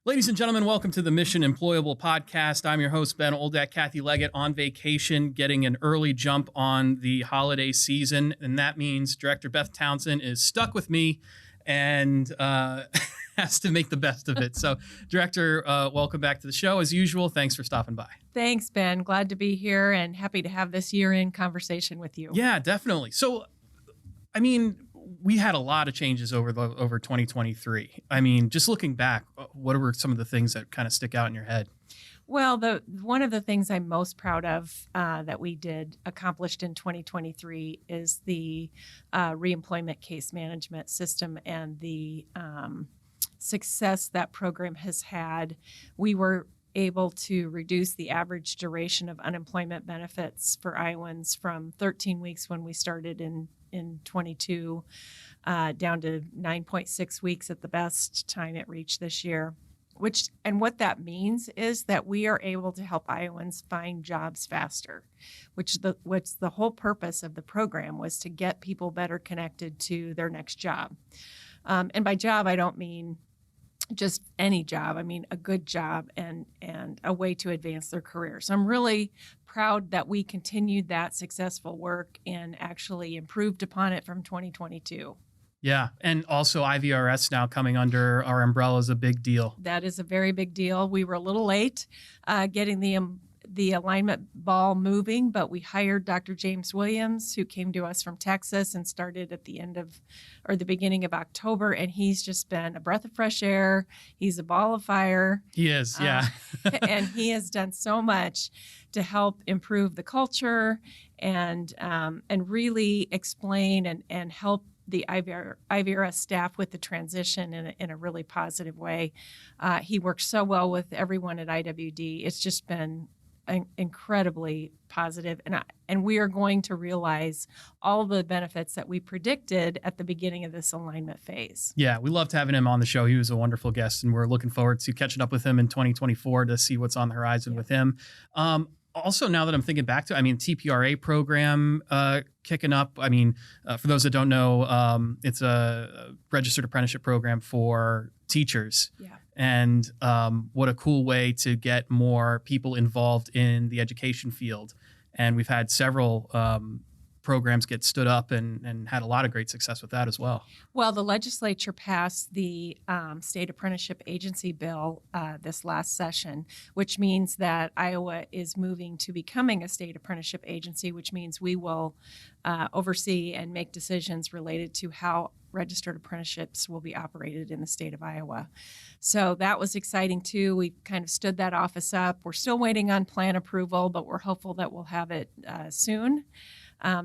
Ladies and gentlemen, welcome to the Mission Employable podcast. I'm your host, Ben Oldach. Kathy Leggett on vacation, getting an early jump on the holiday season. And that means Director Beth Townsend is stuck with me and has to make the best of it. So, Director, welcome back to the show. As usual, thanks for stopping by. Thanks, Ben. Glad to be here and happy to have this year-end conversation with you. Yeah, definitely. So, we had a lot of changes over 2023. Just looking back, what were some of the things that kind of stick out in your head? Well, one of the things I'm most proud of that we accomplished in 2023 is the reemployment case management system and the success that program has had. We were able to reduce the average duration of unemployment benefits for Iowans from 13 weeks when we started in 22 down to 9.6 weeks at the best time it reached this year. What that means is that we are able to help Iowans find jobs faster, which the whole purpose of the program was to get people better connected to their next job. And by job, I don't mean just any job. I mean a good job and a way to advance their career. So I'm really proud that we continued that successful work and actually improved upon it from 2022. Yeah, and also IVRS now coming under our umbrella is a big deal. That is a very big deal. We were a little late getting the alignment ball moving, but we hired Dr. James Williams, who came to us from Texas and started at the beginning of October, and he's just been a breath of fresh air. He's a ball of fire. He is, yeah. And he has done so much to help improve the culture and really explain and help the IVRS staff with the transition in a really positive way. He works so well with everyone at IWD. It's just been incredibly positive, and we are going to realize all the benefits that we predicted at the beginning of this alignment phase. Yeah, we loved having him on the show. He was a wonderful guest, and we're looking forward to catching up with him in 2024 to see what's on the horizon with him. Also, now that I'm thinking back to, TPRA program kicking up. For those that don't know, it's a registered apprenticeship program for teachers. Yeah. And what a cool way to get more people involved in the education field. And we've had several programs get stood up and had a lot of great success with that as well. Well, the legislature passed the State Apprenticeship Agency bill this last session, which means that Iowa is moving to becoming a state apprenticeship agency, which means we will oversee and make decisions related to how registered apprenticeships will be operated in the state of Iowa. So that was exciting too. We kind of stood that office up. We're still waiting on plan approval, but we're hopeful that we'll have it soon.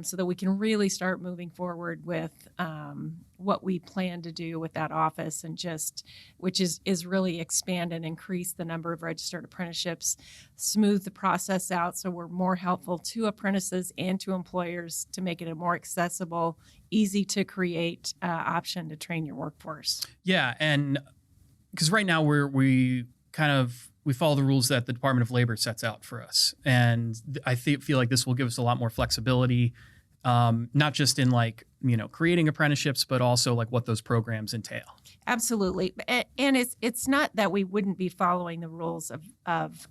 So that we can really start moving forward with what we plan to do with that office, and which is really expand and increase the number of registered apprenticeships, smooth the process out so we're more helpful to apprentices and to employers to make it a more accessible, easy to create option to train your workforce. Yeah, and because right now we follow the rules that the Department of Labor sets out for us. And I feel like this will give us a lot more flexibility, not just in creating apprenticeships, but also what those programs entail. Absolutely. And it's not that we wouldn't be following the rules of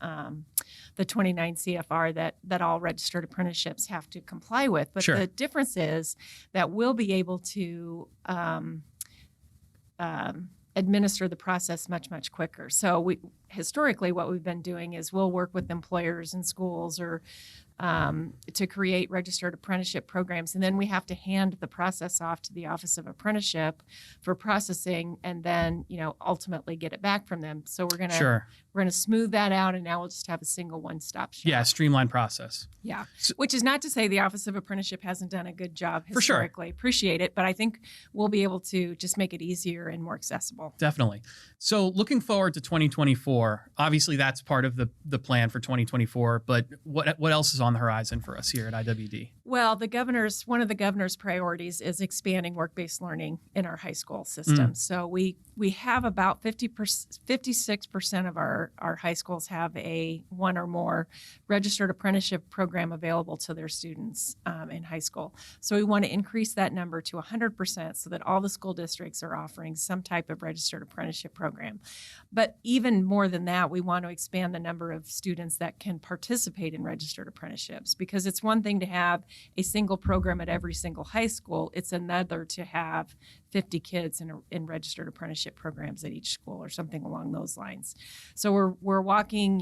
the 29 CFR that all registered apprenticeships have to comply with. But the difference is that we'll be able to administer the process much, much quicker. So historically, what we've been doing is we'll work with employers and schools or to create registered apprenticeship programs. And then we have to hand the process off to the Office of Apprenticeship for processing and then, ultimately get it back from them. So we're going to smooth that out, and now we'll just have a single one-stop shop. Yeah, streamlined process. Yeah, which is not to say the Office of Apprenticeship hasn't done a good job historically. For sure. Appreciate it, but I think we'll be able to just make it easier and more accessible. Definitely. So looking forward to 2024, obviously that's part of the plan for 2024, but what else is on the horizon for us here at IWD? Well, one of the governor's priorities is expanding work-based learning in our high school system. So we have about 56% of our high schools have a one or more registered apprenticeship program available to their students in high school. So we want to increase that number to 100% so that all the school districts are offering some type of registered apprenticeship program. But even more than that, we want to expand the number of students that can participate in registered apprenticeships, because it's one thing to have a single program at every single high school. It's another to have 50 kids in registered apprenticeship programs at each school or something along those lines. So we're walking,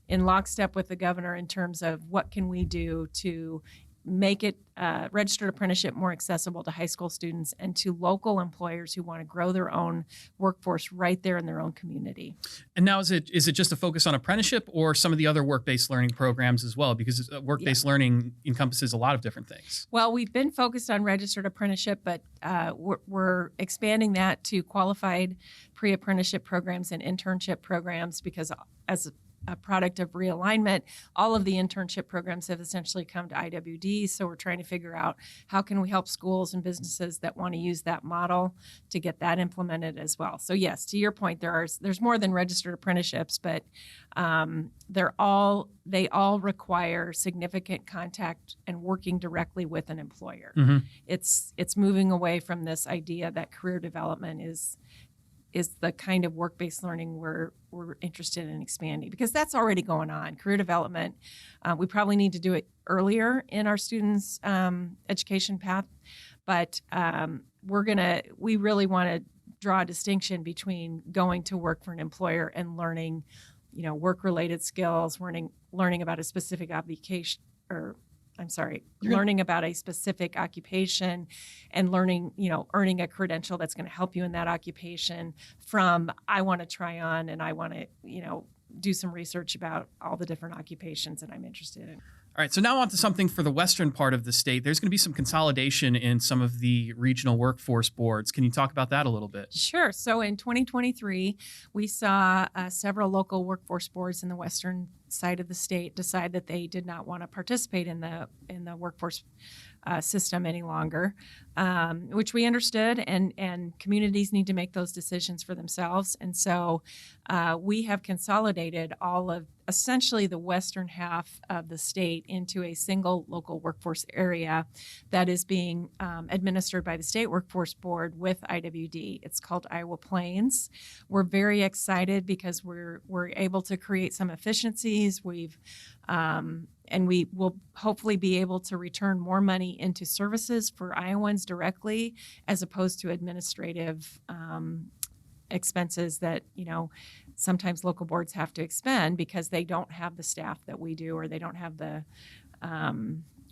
in lockstep with the governor in terms of what can we do to make it registered apprenticeship more accessible to high school students and to local employers who want to grow their own workforce right there in their own community. And now is it just a focus on apprenticeship or some of the other work-based learning programs as well? Because work-based learning encompasses a lot of different things. Well, we've been focused on registered apprenticeship, but we're expanding that to qualified pre-apprenticeship programs and internship programs, because as a product of realignment, all of the internship programs have essentially come to IWD. So we're trying to figure out how can we help schools and businesses that want to use that model to get that implemented as well. So yes, to your point, there's more than registered apprenticeships, but they all require significant contact and working directly with an employer. Mm-hmm. It's moving away from this idea that career development is the kind of work-based learning we're interested in expanding, because that's already going on. Career development, we probably need to do it earlier in our students' education path, but we really want to draw a distinction between going to work for an employer and learning, work-related skills, learning about a specific learning about a specific occupation and learning, earning a credential that's going to help you in that occupation, from I want to try on and I want to, do some research about all the different occupations that I'm interested in. All right, so now on to something for the western part of the state. There's going to be some consolidation in some of the regional workforce boards. Can you talk about that a little bit? Sure. So in 2023, we saw several local workforce boards in the western side of the state decide that they did not want to participate in the workforce system any longer, which we understood, and communities need to make those decisions for themselves. And so we have consolidated all of essentially the western half of the state into a single local workforce area that is being administered by the State Workforce Board with IWD. It's called Iowa Plains. We're very excited because we're able to create some efficiencies. And we will hopefully be able to return more money into services for Iowans directly, as opposed to administrative expenses that, sometimes local boards have to expend because they don't have the staff that we do, or they don't have the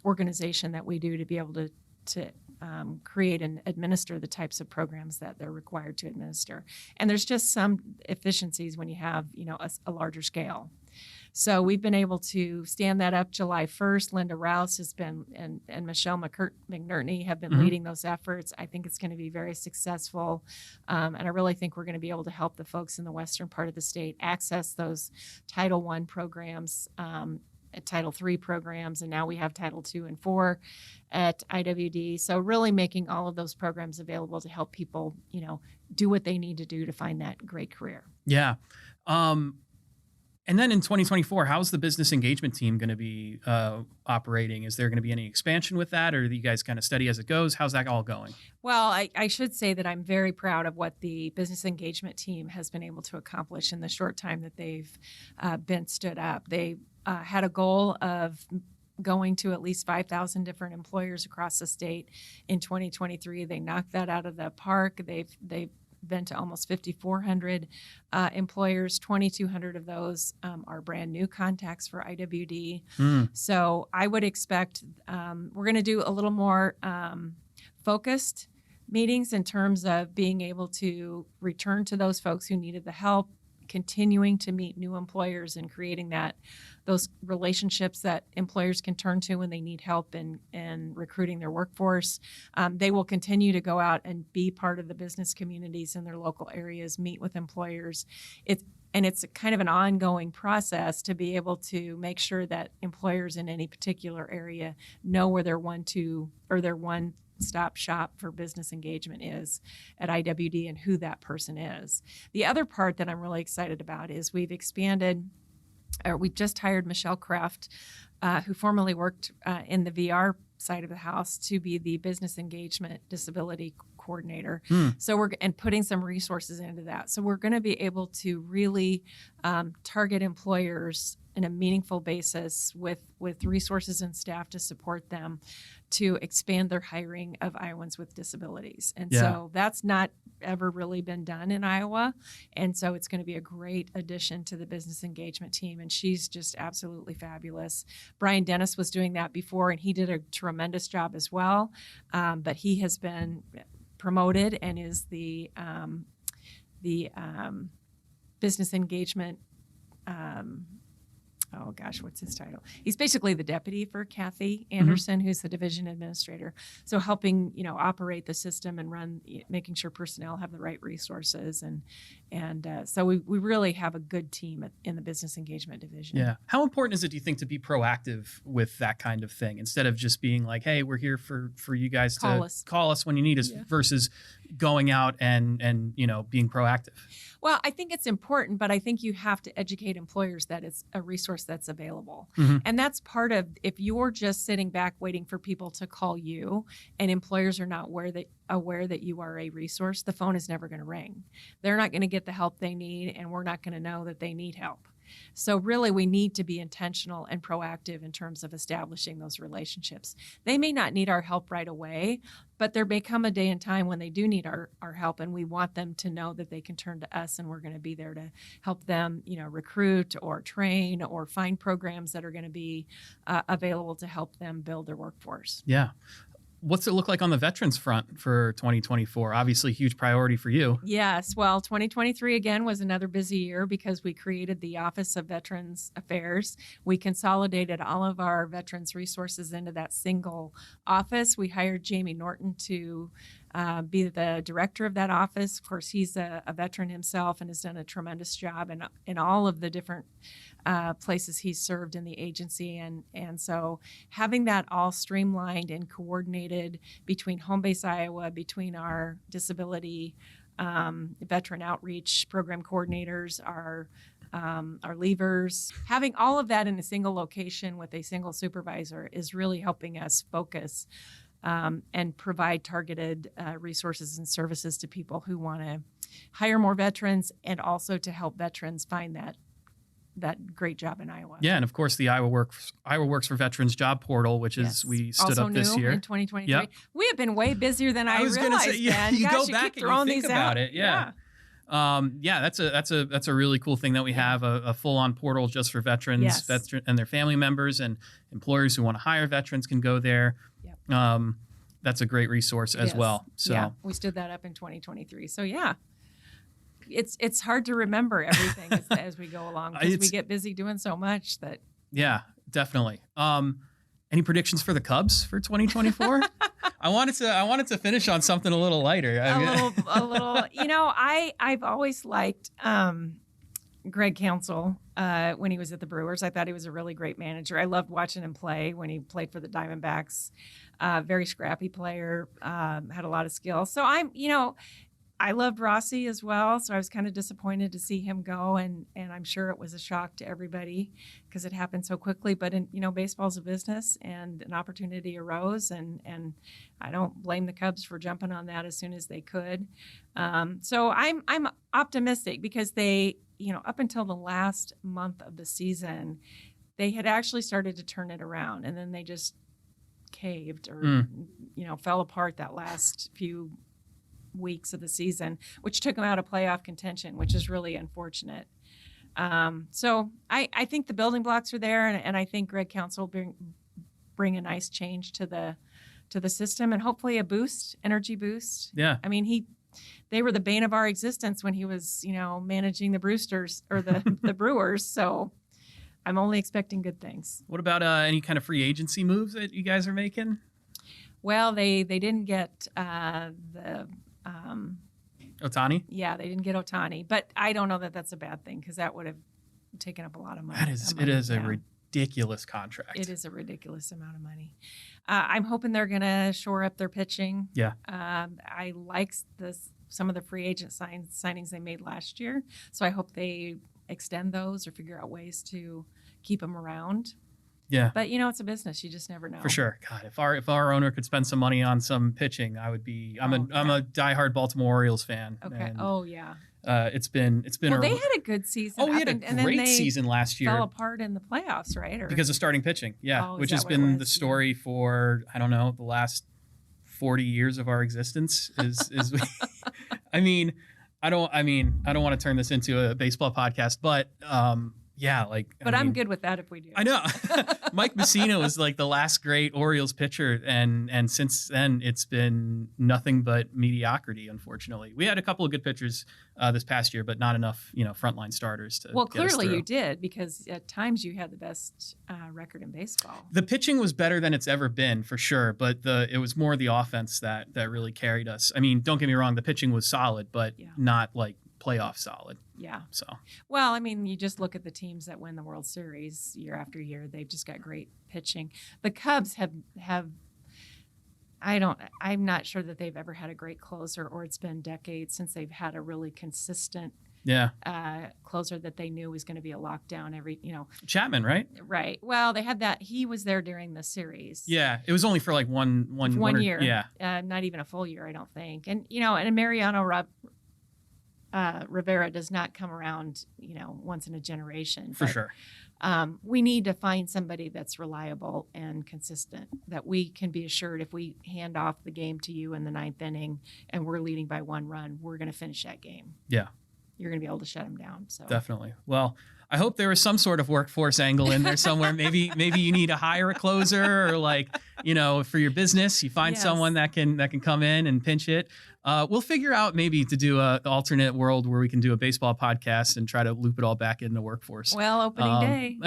organization that we do to be able to create and administer the types of programs that they're required to administer. And there's just some efficiencies when you have, a larger scale. So we've been able to stand that up July 1st. Linda Rouse has been, and Michelle McNerney have been leading those efforts. I think it's going to be very successful. And I really think we're going to be able to help the folks in the western part of the state access those Title I programs, Title III programs, and now we have Title II and IV at IWD. So really making all of those programs available to help people, do what they need to do to find that great career. Yeah. And then in 2024, how's the business engagement team going to be operating? Is there going to be any expansion with that, or are you guys kind of steady as it goes? How's that all going? Well, I should say that I'm very proud of what the business engagement team has been able to accomplish in the short time that they've been stood up. They had a goal of going to at least 5,000 different employers across the state in 2023. They knocked that out of the park. They've been to almost 5,400 employers. 2,200 of those are brand new contacts for IWD. So I would expect we're going to do a little more focused meetings in terms of being able to return to those folks who needed the help, continuing to meet new employers and creating those relationships that employers can turn to when they need help in recruiting their workforce. They will continue to go out and be part of the business communities in their local areas, meet with employers. It's kind of an ongoing process to be able to make sure that employers in any particular area know where their one-stop shop for business engagement is at IWD and who that person is. The other part that I'm really excited about is we've just hired Michelle Kraft, who formerly worked in the VR side of the house, to be the business engagement disability coordinator. So we're putting some resources into that. So we're going to be able to really target employers in a meaningful basis with resources and staff to support them to expand their hiring of Iowans with disabilities. And so that's not ever really been done in Iowa. And so it's going to be a great addition to the business engagement team. And she's just absolutely fabulous. Brian Dennis was doing that before, and he did a tremendous job as well. But he has been promoted and is the business engagement what's his title? He's basically the deputy for Kathy Anderson, who's the division administrator. So helping, operate the system and making sure personnel have the right resources. And so we really have a good team in the business engagement division. Yeah. How important is it, do you think, to be proactive with that kind of thing instead of just being like, hey, we're here for you guys to call us when you need us, versus going out and being proactive? Well, I think it's important, but I think you have to educate employers that it's a resource that's available. And that's part of, if you're just sitting back waiting for people to call you and employers are not aware that you are a resource, the phone is never going to ring. They're not going to get the help they need, and we're not going to know that they need help. So really, we need to be intentional and proactive in terms of establishing those relationships. They may not need our help right away, but there may come a day and time when they do need our help, and we want them to know that they can turn to us, and we're going to be there to help them, recruit or train or find programs that are going to be available to help them build their workforce. Yeah. What's it look like on the veterans front for 2024? Obviously, huge priority for you. Yes. Well, 2023, again, was another busy year because we created the Office of Veterans Affairs. We consolidated all of our veterans resources into that single office. We hired Jamie Norton to be the director of that office. Of course, he's a veteran himself and has done a tremendous job in all of the different places he's served in the agency. And so having that all streamlined and coordinated between Home Base Iowa, between our disability veteran outreach program coordinators, our leavers, having all of that in a single location with a single supervisor is really helping us focus and provide targeted resources and services to people who want to hire more veterans, and also to help veterans find that great job in Iowa. Yeah, and of course the IowaWORKS for Veterans job portal, which is we stood also up this year in 2023. Yep. We have been way busier than I was realized. Gonna say, yeah, Ben. you Gosh, go back keep and throwing you think these about out. it. Yeah. That's a really cool thing that we have a full-on portal just for veterans, and their family members, and employers who want to hire veterans can go there. Yep. That's a great resource as well. So we stood that up in 2023. So it's hard to remember everything as we go along because we get busy doing so much that. Yeah, definitely. Any predictions for the Cubs for 2024? I wanted to finish on something a little lighter. A little. I've always liked Greg Counsell when he was at the Brewers. I thought he was a really great manager. I loved watching him play when he played for the Diamondbacks. Very scrappy player, had a lot of skill. So I loved Rossi as well, so I was kind of disappointed to see him go, and I'm sure it was a shock to everybody because it happened so quickly. But baseball's a business, and an opportunity arose, and I don't blame the Cubs for jumping on that as soon as they could. So I'm optimistic because they, up until the last month of the season, they had actually started to turn it around, and then they just caved or fell apart that last few weeks of the season, which took them out of playoff contention, which is really unfortunate. So I think the building blocks are there, and I think Greg Counsell bring a nice change to the system, and hopefully a energy boost. Yeah. I mean, they were the bane of our existence when he was, managing the Brewsters or the Brewers. So I'm only expecting good things. What about any kind of free agency moves that you guys are making? Well, they didn't get the Ohtani? Yeah, they didn't get Ohtani, but I don't know that that's a bad thing because that would have taken up a lot of money. It is a ridiculous contract. It is a ridiculous amount of money. I'm hoping they're going to shore up their pitching. Yeah. I like some of the free agent signings they made last year, so I hope they extend those or figure out ways to keep them around. Yeah. But it's a business. You just never know. For sure. God, if our owner could spend some money on some pitching, I would be. I'm a diehard Baltimore Orioles fan. Okay. And, yeah. It's been. Well, they had a good season. Oh, we had a great season last year. Fell apart in the playoffs, right? Or, because of starting pitching. Yeah, which has been the story for the last 40 years of our existence. Is I mean, I don't want to turn this into a baseball podcast, but yeah, But I'm good with that if we do. I know. Mike Mussina was like the last great Orioles pitcher, and since then it's been nothing but mediocrity, unfortunately. We had a couple of good pitchers this past year, but not enough, frontline starters to Well, get us clearly through. you did, because at times you had the best record in baseball. The pitching was better than it's ever been, for sure, but it was more the offense that really carried us. I mean, don't get me wrong, the pitching was solid, but not like playoff solid. Yeah. So. Well, I mean, you just look at the teams that win the World Series year after year. They've just got great pitching. The Cubs have I'm not sure that they've ever had a great closer, or it's been decades since they've had a really consistent closer that they knew was going to be a lockdown every, Chapman, right? Right. Well, they had that. He was there during the series. Yeah. It was only for like one year. Yeah. Not even a full year, I don't think. And, and Mariano Rivera does not come around, once in a generation. For sure. We need to find somebody that's reliable and consistent, that we can be assured if we hand off the game to you in the 9th inning and we're leading by 1 run, we're going to finish that game. Yeah. You're going to be able to shut them down. So definitely. Well, I hope there was some sort of workforce angle in there somewhere. Maybe you need to hire a closer, or for your business, you find someone that can come in and pinch it. We'll figure out maybe to do an alternate world where we can do a baseball podcast and try to loop it all back into workforce. Well, opening day,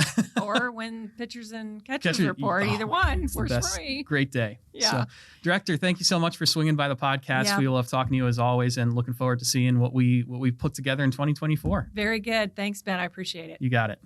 or when pitchers and catchers report, either one works for me. Great day. Yeah. So, Director, thank you so much for swinging by the podcast. Yeah. We love talking to you as always, and looking forward to seeing what we put together in 2024. Very good. Thanks, Ben. I appreciate it. You got it.